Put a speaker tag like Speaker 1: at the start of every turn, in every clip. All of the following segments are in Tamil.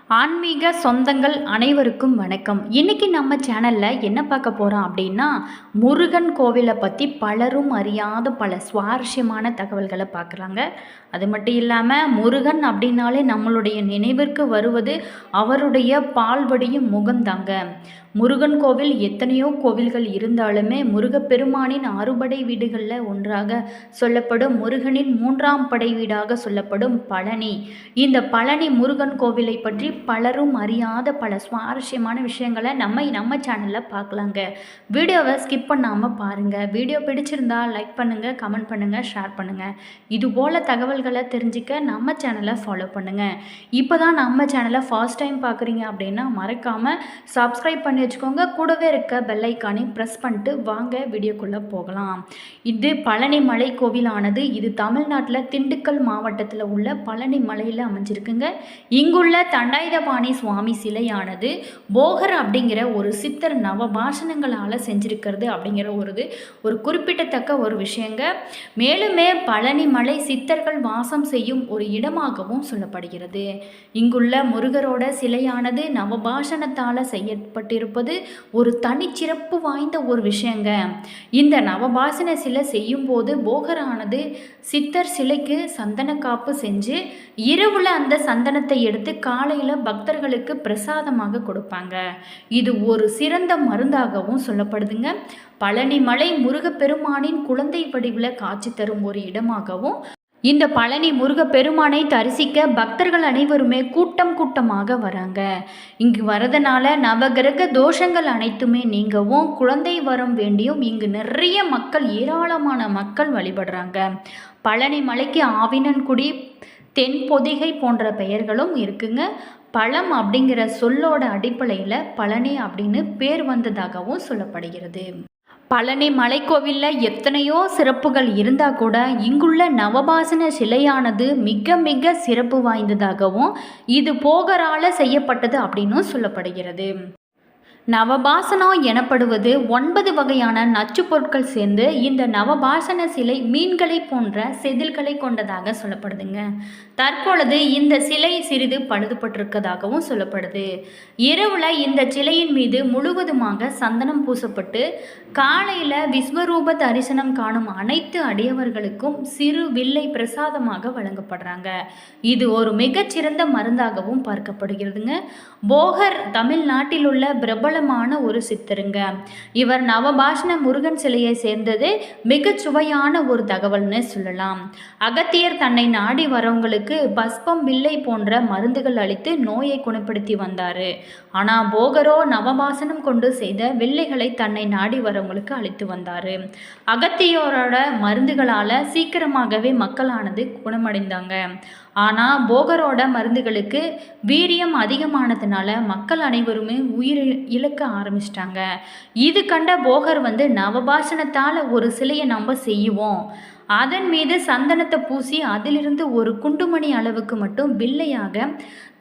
Speaker 1: ஆன்மீக சொந்தங்கள் அனைவருக்கும் வணக்கம். இன்னைக்கு நம்ம சேனல்ல என்ன பார்க்க போறோம் அப்படின்னா, முருகன் கோவிலை பற்றி பலரும் அறியாத பல சுவாரஸ்யமான தகவல்களை பார்க்குறாங்க. அது மட்டும் இல்லாமல் முருகன் அப்படின்னாலே நம்மளுடைய நினைவிற்கு வருவது அவருடைய பால்வடியும் முகம்தாங்க. முருகன் கோவில் எத்தனையோ கோவில்கள் இருந்தாலுமே முருகப்பெருமானின் அறுபடை வீடுகளில் ஒன்றாக சொல்லப்படும் முருகனின் மூன்றாம் படை வீடாக சொல்லப்படும் பழனி. இந்த பழனி முருகன் கோவிலை பற்றி பலரும் அறியாத பல சுவாரஸ்யமான விஷயங்களை நம்ம சேனலில் பார்க்கலாங்க. வீடியோவை ஸ்கிப் பண்ணாமல் பாருங்கள். வீடியோ பிடிச்சிருந்தா லைக் பண்ணுங்கள், கமெண்ட் பண்ணுங்கள், ஷேர் பண்ணுங்கள். இதுபோல் தகவல்களை தெரிஞ்சுக்க நம்ம சேனலை ஃபாலோ பண்ணுங்கள். இப்போ தான் நம்ம சேனலை ஃபர்ஸ்ட் டைம் பார்க்குறீங்க அப்படின்னா மறக்காமல் சப்ஸ்கிரைப் பண்ணி வச்சுக்கோங்க. கூடவே இருக்க பெல் ஐக்கானையும் ப்ரெஸ் பண்ணிட்டு வாங்க வீடியோக்குள்ளே போகலாம். இது பழனி மலை கோவிலானது. இது தமிழ்நாட்டில் திண்டுக்கல் மாவட்டத்தில் உள்ள பழனி மலையில் அமைஞ்சிருக்குங்க. இங்குள்ள தண்டாயுதபாணி சுவாமி சிலையானது போகர் அப்படிங்கிற ஒரு சித்தர் நவபாஷணங்களால் செஞ்சிருக்கிறது அப்படிங்கிற ஒரு குறிப்பிடத்தக்க ஒரு விஷயங்க. மேலுமே பழனி மலை சித்தர்கள் வாசம் செய்யும் ஒரு இடமாகவும் சொல்லப்படுகிறது. இங்குள்ள முருகரோட சிலையானது நவபாஷணத்தால் செய்யப்பட்டிருப்பது ஒரு தனிச்சிறப்பு வாய்ந்த ஒரு விஷயங்க. இந்த நவபாசன சிலை செய்யும் போது போகரானது சித்தர் சிலைக்கு சந்தன காப்பு செஞ்சு இரவுல அந்த சந்தனத்தை எடுத்து காலையில் பக்தர்களுக்கு பிரசாதமாக கொடுப்பாங்க. இது ஒரு சிறந்த மருந்தாகவும் சொல்லப்படுதுங்க. பழனி மலை முருகப்பெருமானின் குழந்தை வடிவில் காட்சி தரும் ஒரு இடமாகவும் இந்த பழனி முருகப்பெருமானை தரிசிக்க பக்தர்கள் அனைவருமே கூட்டமாக வராங்க. இங்கு வரதுனால நவகிரக தோஷங்கள் அனைத்துமே நீங்கவும் குழந்தை வரம் வேண்டியும் இங்கு நிறைய மக்கள், ஏராளமான மக்கள் வழிபடுறாங்க. பழனி மலைக்கு ஆவினன்குடி, தென்பொதிகை போன்ற பெயர்களும் இருக்குங்க. பழம் அப்படிங்கிற சொல்லோட அடிப்படையில் பழனி அப்படின்னு பேர் வந்ததாகவும் சொல்லப்படுகிறது. பழனி மலைக்கோவிலில் எத்தனையோ சிறப்புகள் இருந்தால் கூட இங்குள்ள நவபாசன சிலையானது மிக மிக சிறப்பு வாய்ந்ததாகவும் இது போகரால் செய்யப்பட்டது அப்படின்னும் சொல்லப்படுகிறது. நவபாசனம் எனப்படுவது 9 வகையான நச்சு பொருட்கள் சேர்ந்து இந்த நவபாசன சிலை மீன்களை போன்ற செதில்களை கொண்டதாக சொல்லப்படுதுங்க. தற்பொழுது இந்த சிலை சிறிது பழுதுபட்டிருக்கதாகவும் சொல்லப்படுது. இரவுல இந்த சிலையின் மீது முழுவதுமாக சந்தனம் பூசப்பட்டு காலையில் விஸ்வரூப தரிசனம் காணும் அனைத்து அடியவர்களுக்கும் சிறு வில்லை பிரசாதமாக வழங்கப்படுறாங்க. இது ஒரு மிகச்சிறந்த மருந்தாகவும் பார்க்கப்படுகிறதுங்க. போகர் தமிழ்நாட்டில் உள்ள பிரபலமான ஒரு சித்தருங்க. இவர் நவபாஷண முருகன் சிலையை சேர்ந்தது மிக சுவையான ஒரு தகவல்னு சொல்லலாம். அகத்தியர் தன்னை நாடி வரவங்களுக்கு பஸ்பம், வில்லை போன்ற மருந்துகள் அளித்து நோயை குணப்படுத்தி வந்தார். ஆனால் போகரோ நவபாசனம் கொண்டு செய்த வில்லைகளை தன்னை நாடி வரவங்களுக்கு அளித்து வந்தார். அகத்தியோரோட மருந்துகளால் சீக்கிரமாகவே மக்களானது குணமடைந்தாங்க. ஆனால் போகரோட மருந்துகளுக்கு வீரியம் அதிகமானதுனால மக்கள் அனைவருமே உயிர் இழக்க ஆரம்பிச்சிட்டாங்க. இது கண்ட போகர் நவபாஷணத்தால் ஒரு சிலையை நம்ம செய்வோம், அதன் மீது சந்தனத்தை பூசி அதிலிருந்து ஒரு குண்டுமணி அளவுக்கு மட்டும் வில்லையாக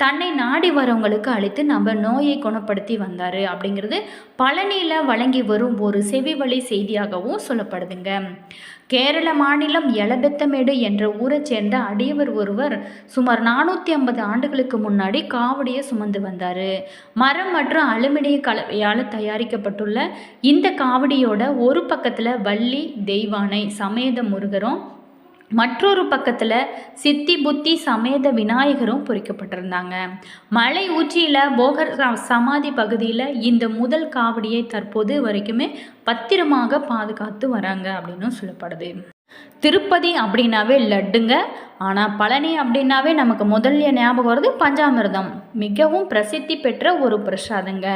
Speaker 1: தன்னை நாடி வரவங்களுக்கு அளித்து நம்ம நோயை குணப்படுத்தி வந்தார் அப்படிங்கிறது பழனியில் வழங்கி வரும் ஒரு செவிவழி செய்தியாகவும் சொல்லப்படுதுங்க. கேரள மாநிலம் எலபெத்தமேடு என்ற ஊரை சேர்ந்த அடியவர் ஒருவர் சுமார் 450 ஆண்டுகளுக்கு முன்னாடி காவடியை சுமந்து வந்தார். மரம் மற்றும் அலுமினிய கலவையால் தயாரிக்கப்பட்டுள்ள இந்த காவடியோட ஒரு பக்கத்தில் வள்ளி தெய்வானை சமேத முருகரும் மற்றொரு பக்கத்தில் சித்தி புத்தி சமேத விநாயகரும் பொறிக்கப்பட்டிருந்தாங்க. மலை உச்சியில் போகர் சமாதி பகுதியில் இந்த முதல் காவடியை தற்போது வரைக்குமே பத்திரமாக பாதுகாத்து வராங்க அப்படின்னு சொல்லப்படுது. திருப்பதி அப்படின்னாவே லட்டுங்க. ஆனால் பழனி அப்படின்னாவே நமக்கு முதல்ல ஞாபகம் வருது பஞ்சாமிர்தம். மிகவும் பிரசித்தி பெற்ற ஒரு பிரசாதங்க.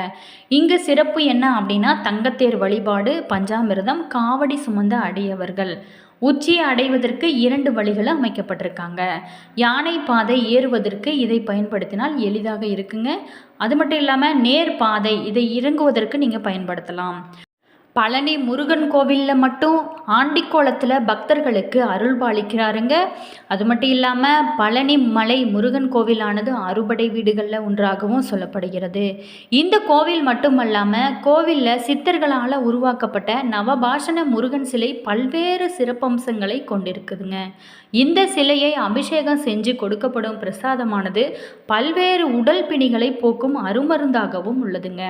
Speaker 1: இங்கு சிறப்பு என்ன அப்படின்னா தங்கத்தேர் வழிபாடு, பஞ்சாமிர்தம், காவடி சுமந்த அடியவர்கள். உச்சியை அடைவதற்கு 2 வழிகள் அமைக்கப்பட்டிருக்காங்க. யானை பாதை ஏறுவதற்கு இதை பயன்படுத்தினால் எளிதாக இருக்குங்க. அது மட்டும் இல்லாமல் நேர் பாதை, இதை இறங்குவதற்கு நீங்கள் பயன்படுத்தலாம். பழனி முருகன் கோவிலில் மட்டும் ஆண்டிக்கோலத்தில் பக்தர்களுக்கு அருள் பாலிக்கிறாருங்க. அது மட்டும் இல்லாமல் பழனி மலை முருகன் கோவிலானது அறுபடை வீடுகளில் ஒன்றாகவும் சொல்லப்படுகிறது. இந்த கோவில் மட்டுமல்லாமல் கோவிலில் சித்தர்களால் உருவாக்கப்பட்ட நவபாஷண முருகன் சிலை பல்வேறு சிறப்பம்சங்களை கொண்டிருக்குதுங்க. இந்த சிலையை அபிஷேகம் செஞ்சு கொடுக்கப்படும் பிரசாதமானது பல்வேறு உடல் பிணிகளை போக்கும் அருமருந்தாகவும் உள்ளதுங்க.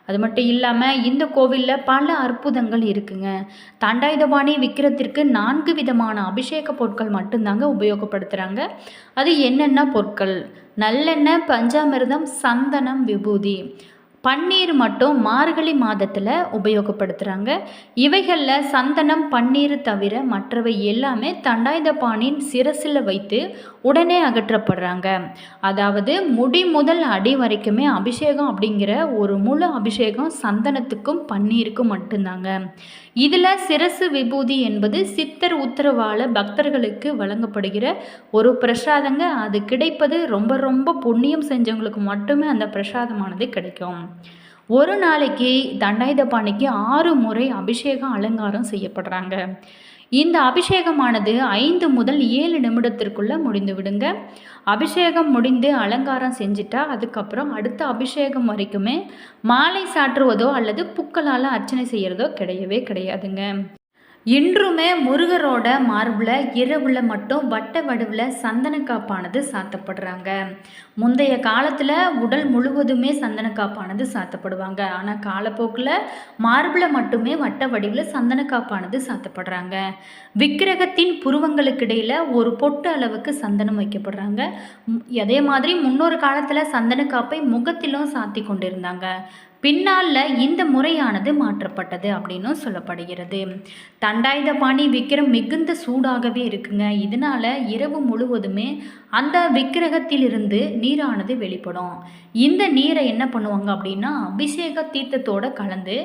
Speaker 1: அது மட்டும் இல்லாமல் இந்த கோவிலில் பல அற்புதங்கள் இருக்குங்க. தண்டாயுதபாணி விக்கிரத்திற்கு 4 விதமான அபிஷேக பொருட்கள் மட்டும்தாங்க உபயோகப்படுத்துகிறாங்க. அது என்னென்ன பொருட்கள்? நல்லெண்ணெய், பஞ்சாமிர்தம், சந்தனம், விபூதி. பன்னீர் மட்டும் மார்கழி மாதத்தில் உபயோகப்படுத்துகிறாங்க. இவைகளில் சந்தனம், பன்னீர் தவிர மற்றவை எல்லாமே தண்டாயுதபாணியின் சிரசில் வைத்து உடனே அகற்றப்படுறாங்க. அதாவது முடி முதல் அடி வரைக்குமே அபிஷேகம் அப்படிங்கிற ஒரு முழு அபிஷேகம் சந்தனத்துக்கும் பன்னீருக்கும் மட்டும்தாங்க. இதில் சிரசு விபூதி என்பது சித்தர் உத்தரவால் பக்தர்களுக்கு வழங்கப்படுகிற ஒரு பிரசாதங்க. அது கிடைப்பது ரொம்ப ரொம்ப புண்ணியம் செஞ்சவங்களுக்கு மட்டுமே அந்த பிரசாதமானது கிடைக்கும். ஒரு நாளைக்கு தண்டாயுதபாணிக்கு 6 முறை அபிஷேகம் அலங்காரம் செய்யப்படுறாங்க. இந்த அபிஷேகமானது 5 முதல் 7 நிமிடத்திற்குள்ளே முடிந்து விடுங்க. அபிஷேகம் முடிந்து அலங்காரம் செஞ்சுட்டா அதுக்கப்புறம் அடுத்த அபிஷேகம் வரைக்குமே மாலை சாற்றுவதோ அல்லது பூக்களால் அர்ச்சனை செய்கிறதோ கிடையவே கிடையாதுங்க. இன்றுமே முருகரோட மார்பில் இரவில் மட்டும் வட்ட வடிவில் சந்தனக்காப்பானது சாத்தப்படுறாங்க. முந்தைய காலத்தில் உடல் முழுவதுமே சந்தனக்காப்பானது சாத்தப்படுவாங்க. ஆனால் காலப்போக்கில் மார்பில் மட்டுமே வட்ட வடிவில் சந்தனக்காப்பானது சாத்தப்படுறாங்க. விக்கிரகத்தின் புருவங்களுக்கு இடையில் ஒரு பொட்டு அளவுக்கு சந்தனம் வைக்கப்படுறாங்க. அதே மாதிரி முன்னொரு காலத்தில் சந்தனக்காப்பை முகத்திலும் சாத்தி கொண்டிருந்தாங்க. பின்னால் இந்த முறையானது மாற்றப்பட்டது அப்படின்னு சொல்லப்படுகிறது. தண்டாயுதபாணி விக்கிரம் மிகுந்த சூடாகவே இருக்குங்க. இதனால் இரவு முழுவதுமே அந்த விக்கிரகத்திலிருந்து நீரானது வெளிப்படும். இந்த நீரை என்ன பண்ணுவாங்க அப்படின்னா அபிஷேக தீர்த்தத்தோடு கலந்து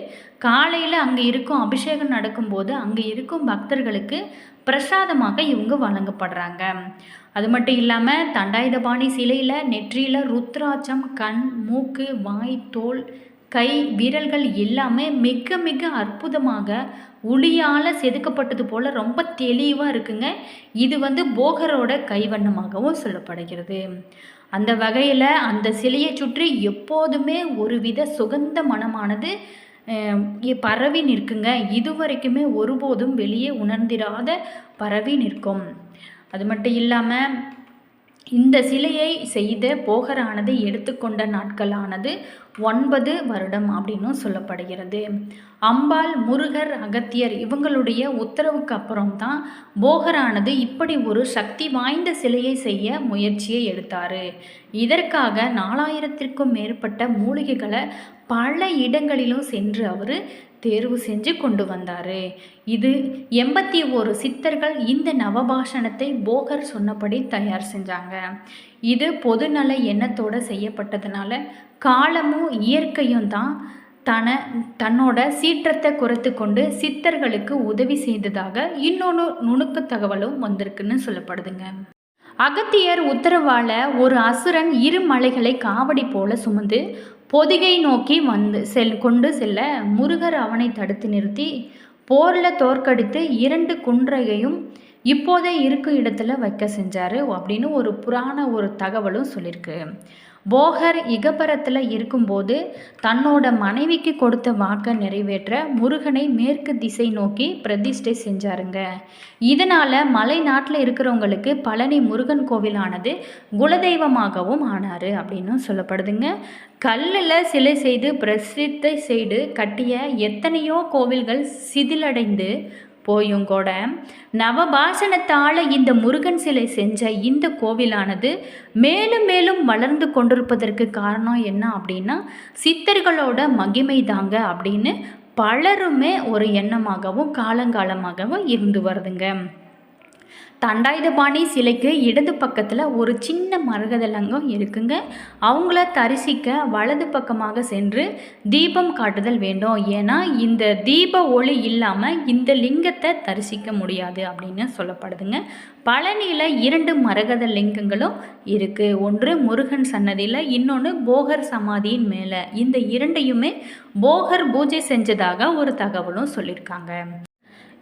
Speaker 1: காலையில் அங்கே இருக்கும் அபிஷேகம் நடக்கும்போது அங்கே இருக்கும் பக்தர்களுக்கு பிரசாதமாக இவங்க வழங்கப்படுறாங்க. அது மட்டும் இல்லாமல் தண்டாயுதபாணி சிலையில் நெற்றியில் ருத்ராட்சம், கண், மூக்கு, வாய், தோல், கை, விரல்கள் எல்லாமே மிக மிக அற்புதமாக ஒளியால் செதுக்கப்பட்டது போல் ரொம்ப தெளிவாக இருக்குங்க. இது போகரோட கைவண்ணமாகவும் சொல்லப்படுகிறது. அந்த வகையில் அந்த சிலையை சுற்றி எப்போதுமே ஒருவித சுகந்த மனமானது பரவி நிற்குங்க. இதுவரைக்குமே ஒருபோதும் வெளியே உணர்ந்திராத பரவி நிற்கும். அது மட்டும் இல்லாமல் இந்த சிலையை செய்த போகரானது எடுத்துக்கொண்ட நாட்களானது 9 வருடம் அப்படின்னும் சொல்லப்படுகிறது. அம்பாள், முருகர், அகத்தியர் இவங்களுடைய உத்தரவுக்கு அப்புறம் தான் போகரானது இப்படி ஒரு சக்தி வாய்ந்த சிலையை செய்ய முயற்சியை எடுத்தார். இதற்காக 4000த்திற்கும் மேற்பட்ட மூலிகைகளை பல இடங்களிலும் சென்று அவர் தேர்வு செஞ்சு கொண்டு வந்தார். இது 81 சித்தர்கள் இந்த நவபாஷணத்தை போகர் சொன்னபடி தயார் செஞ்சாங்க. இது பொதுநல எண்ணத்தோடு செய்யப்பட்டதுனால காலமும் இயற்கையும் தான் தன்னோட சீற்றத்தை குறைத்து கொண்டு சித்தர்களுக்கு உதவி செய்ததாக இன்னொன்று நுணுக்க தகவலும் வந்திருக்குன்னு சொல்லப்படுதுங்க. அகத்தியர் உத்தரவால ஒரு அசுரன் 2 மலைகளை காவடி போல சுமந்து பொதிகை நோக்கி கொண்டு செல்ல முருகர் அவனை தடுத்து நிறுத்தி போரில் தோற்கடித்து 2 குன்றையையும் இப்போதே இருக்கும் இடத்துல வைக்க செஞ்சார் அப்படின்னு ஒரு புராண ஒரு தகவலும் சொல்லியிருக்கு. போகர் இகபரத்தில் இருக்கும்போது தன்னோட மனைவிக்கு கொடுத்த வாக்கை நிறைவேற்ற முருகனை மேற்கு திசை நோக்கி பிரதிஷ்டை செஞ்சாருங்க. இதனால் மலை நாட்டில் இருக்கிறவங்களுக்கு பழனி முருகன் கோவிலானது குலதெய்வமாகவும் ஆனார் அப்படின்னு சொல்லப்படுதுங்க. கல்லில் சிலை செய்து பிரசித்தி செய்து கட்டிய எத்தனையோ கோவில்கள் சிதிலடைந்து போயும் கூட நவபாஷணத்தால் இந்த முருகன் சிலை செஞ்ச இந்த கோவிலானது மேலும் மேலும் வளர்ந்து கொண்டிருப்பதற்கு காரணம் என்ன அப்படின்னா சித்தர்களோட மகிமை தாங்க அப்படின்னு பலருமே ஒரு எண்ணமாகவும் காலங்காலமாகவும் இருந்து வருதுங்க. தண்டாயுதபாணி சிலைக்கு இடது பக்கத்தில் ஒரு சின்ன மரகதலிங்கம் இருக்குங்க. அவங்கள தரிசிக்க வலது பக்கமாக சென்று தீபம் காட்டுதல் வேண்டும். ஏன்னா இந்த தீப ஒளி இல்லாமல் இந்த லிங்கத்தை தரிசிக்க முடியாது அப்படின்னு சொல்லப்படுதுங்க. பழனியில் 2 மரகத லிங்கங்களும் இருக்குது. ஒன்று முருகன் சன்னதியில், இன்னொன்று போகர் சமாதியின் மேலே. இந்த 2யுமே போகர் பூஜை செஞ்சதாக ஒரு தகவலும் சொல்லியிருக்காங்க.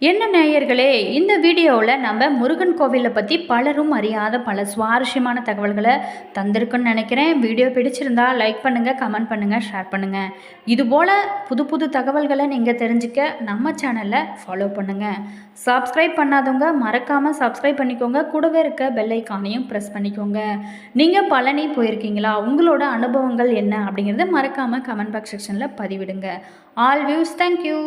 Speaker 1: என்ன நேயர்களே, இந்த வீடியோவில் நம்ம முருகன் கோவிலை பற்றி பலரும் அறியாத பல சுவாரஸ்யமான தகவல்களை தந்திருக்குன்னு நினைக்கிறேன். வீடியோ பிடிச்சிருந்தா லைக் பண்ணுங்கள், கமெண்ட் பண்ணுங்கள், ஷேர் பண்ணுங்கள். இதுபோல் புது புது தகவல்களை நீங்கள் தெரிஞ்சுக்க நம்ம சேனலை ஃபாலோ பண்ணுங்கள். சப்ஸ்கிரைப் பண்ணாதவங்க மறக்காமல் சப்ஸ்கிரைப் பண்ணிக்கோங்க. கூடவே இருக்க பெல் ஐக்கானையும் ப்ரெஸ் பண்ணிக்கோங்க. நீங்கள் பழனி போயிருக்கீங்களா? உங்களோட அனுபவங்கள் என்ன அப்படிங்கிறத மறக்காமல் கமெண்ட் பாக்ஸ் செக்ஷனில் பதிவிடுங்க. All views, thank you.